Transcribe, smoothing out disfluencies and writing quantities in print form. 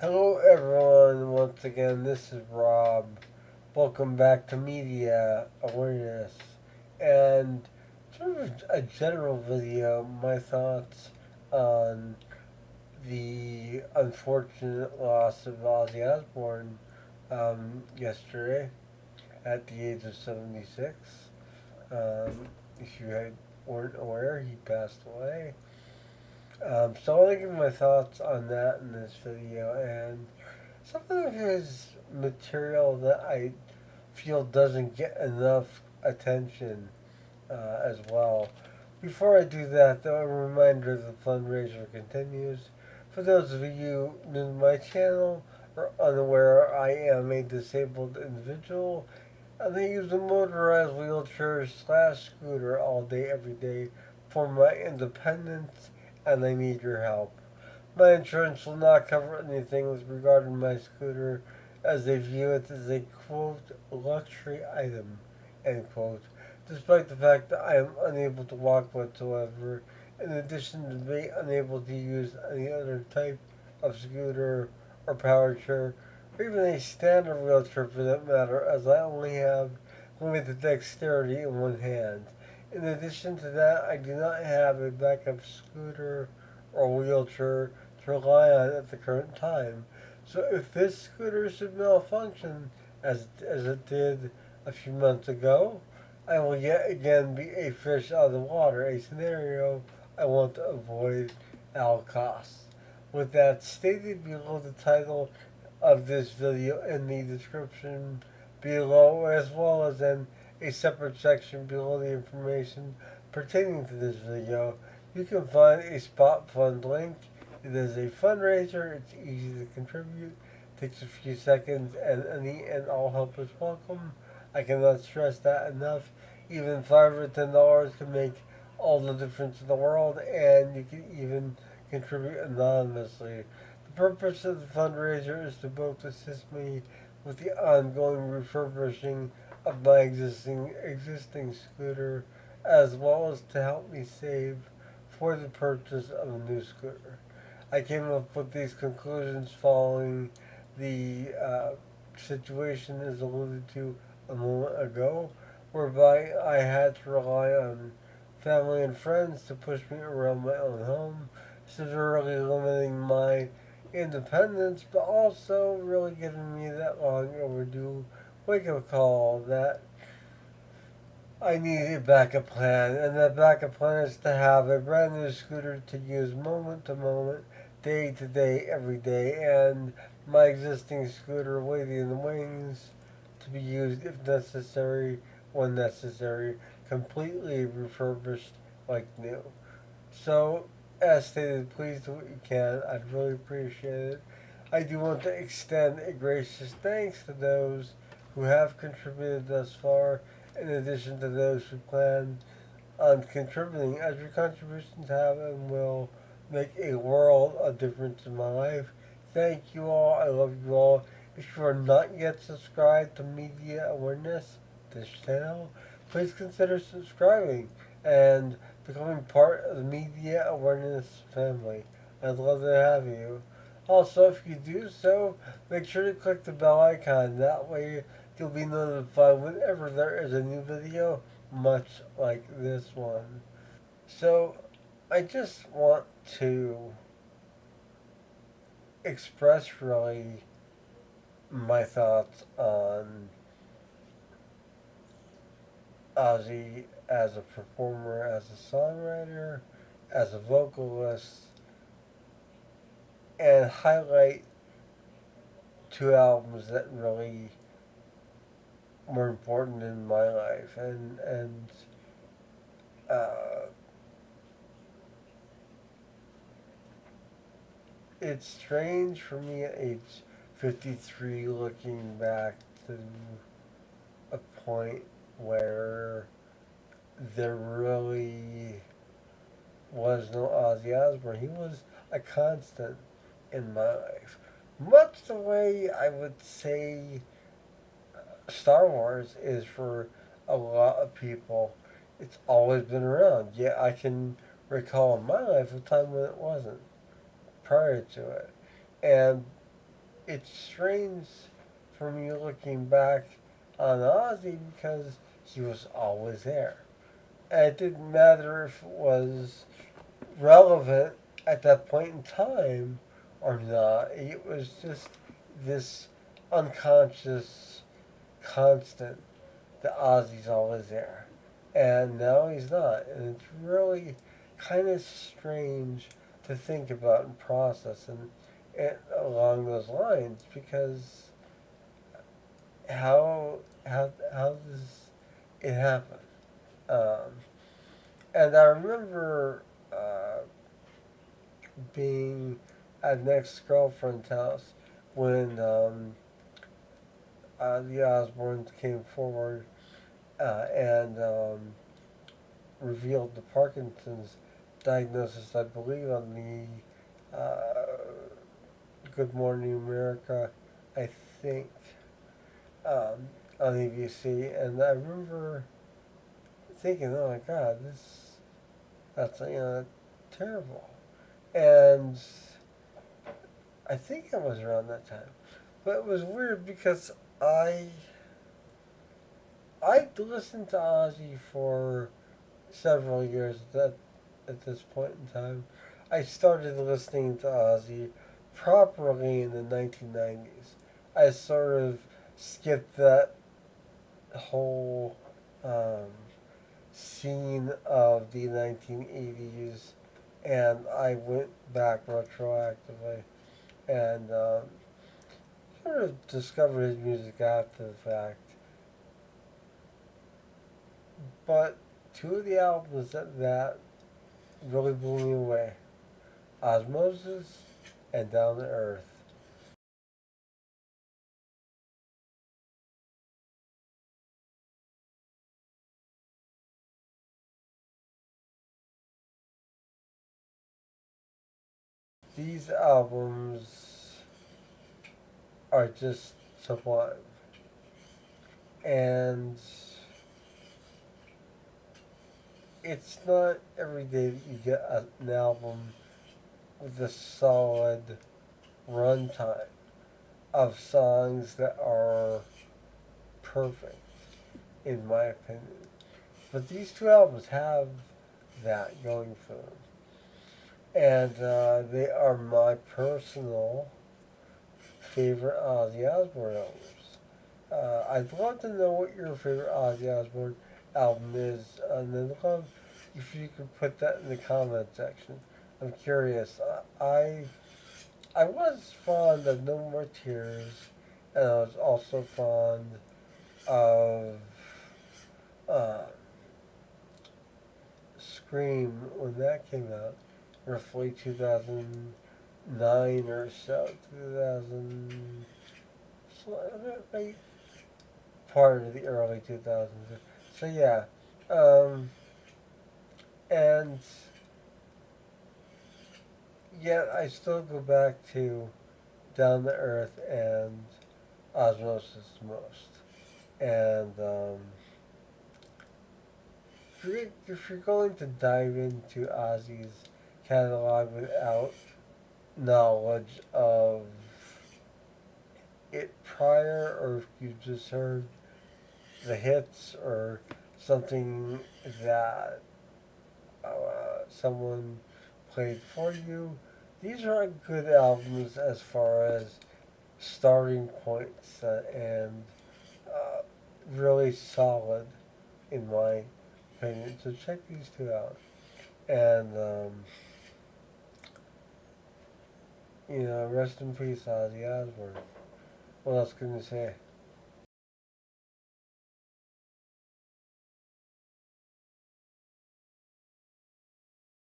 Hello, everyone. Once again, this is Rob. Welcome back to Media Awareness and sort of a general video. My thoughts on the unfortunate loss of Ozzy Osbourne yesterday at the age of 76. If you weren't aware, he passed away. So I want to give my thoughts on that in this video and some of his material that I feel doesn't get enough attention as well. Before I do that, though, a reminder the fundraiser continues. For those of you new to my channel or unaware, I am a disabled individual and I use a motorized wheelchair slash scooter all day, every day for my independence, and I need your help. My insurance will not cover anything with regard to my scooter, as they view it as a quote luxury item, end quote, despite the fact that I am unable to walk whatsoever, in addition to being unable to use any other type of scooter or power chair, or even a standard wheelchair for that matter, as I only have limited dexterity in one hand. In addition to that, I do not have a backup scooter or wheelchair to rely on at the current time. So if this scooter should malfunction, as it did a few months ago, I will yet again be a fish out of the water, a scenario I want to avoid at all costs. With that stated, below the title of this video in the description below, as well as in a separate section below the information pertaining to this video, you can find a spot fund link. It is a fundraiser, it's easy to contribute, takes a few seconds, and any and all help is welcome. I cannot stress that enough. Even $5 or $10 can make all the difference in the world, and you can even contribute anonymously. The purpose of the fundraiser is to both assist me with the ongoing refurbishing of my existing scooter, as well as to help me save for the purchase of a new scooter. I came up with these conclusions following the situation as alluded to a moment ago, whereby I had to rely on family and friends to push me around my own home, severely limiting my independence, but also really giving me that long overdue wake up call that I need a backup plan, and that backup plan is to have a brand new scooter to use moment to moment, day to day, every day, and my existing scooter waiting in the wings to be used if necessary, when necessary, completely refurbished like new. So, as stated, please do what you can. I'd really appreciate it. I do want to extend a gracious thanks to those who have contributed thus far, in addition to those who plan on contributing, as your contributions have and will make a world of difference in my life. Thank you all. I love you all. If you are not yet subscribed to Media Awareness, this channel, please consider subscribing and becoming part of the Media Awareness family. I'd love to have you. Also, if you do so, make sure to click the bell icon. That way, you'll be notified whenever there is a new video, much like this one. So, I just want to express really my thoughts on Ozzy as a performer, as a songwriter, as a vocalist, and highlight two albums that really were important in my life. And uh, it's strange for me at age 53 looking back to a point where there really was no Ozzy Osbourne. He was a constant in my life. Much the way I would say Star Wars is for a lot of people. It's always been around. Yet I can recall in my life a time when it wasn't prior to it. And it's strange for me looking back on Ozzy because he was always there. And it didn't matter if it was relevant at that point in time or not. It was just this unconscious constant that Ozzy's always there. And now he's not. And it's really kind of strange to think about and process and along those lines because how does it happen? Um, and I remember being at an ex girlfriend's house when the Osbournes came forward and revealed the Parkinson's diagnosis, I believe, on the Good Morning America, I think, on ABC. And I remember thinking, oh my God, that's, terrible. And I think it was around that time. But it was weird because I I listened to Ozzy for several years at this point in time. I started listening to Ozzy properly in the 1990s. I sort of skipped that whole um, scene of the 1980s and I went back retroactively and sort of discovered his music after the fact. But two of the albums that really blew me away, Ozzmosis and Down to Earth. These albums are just sublime. And it's not every day that you get an album with a solid runtime of songs that are perfect, in my opinion. But these two albums have that going for them. And they are my personal favorite Ozzy Osbourne albums. I'd love to know what your favorite Ozzy Osbourne album is, and then love if you could put that in the comment section. I'm curious. I was fond of No More Tears, and I was also fond of uh, Scream when that came out, roughly 2009 or so, 2000, late part of the early 2000s. So yeah, um, and yet I still go back to Down to Earth and Ozzmosis most. And if you're going to dive into Ozzy's catalog without knowledge of it prior, or if you just heard the hits or something that someone played for you, these are good albums as far as starting points and uh, really solid in my opinion. So check these two out. And, rest in peace, Ozzy Osbourne. What else can you say?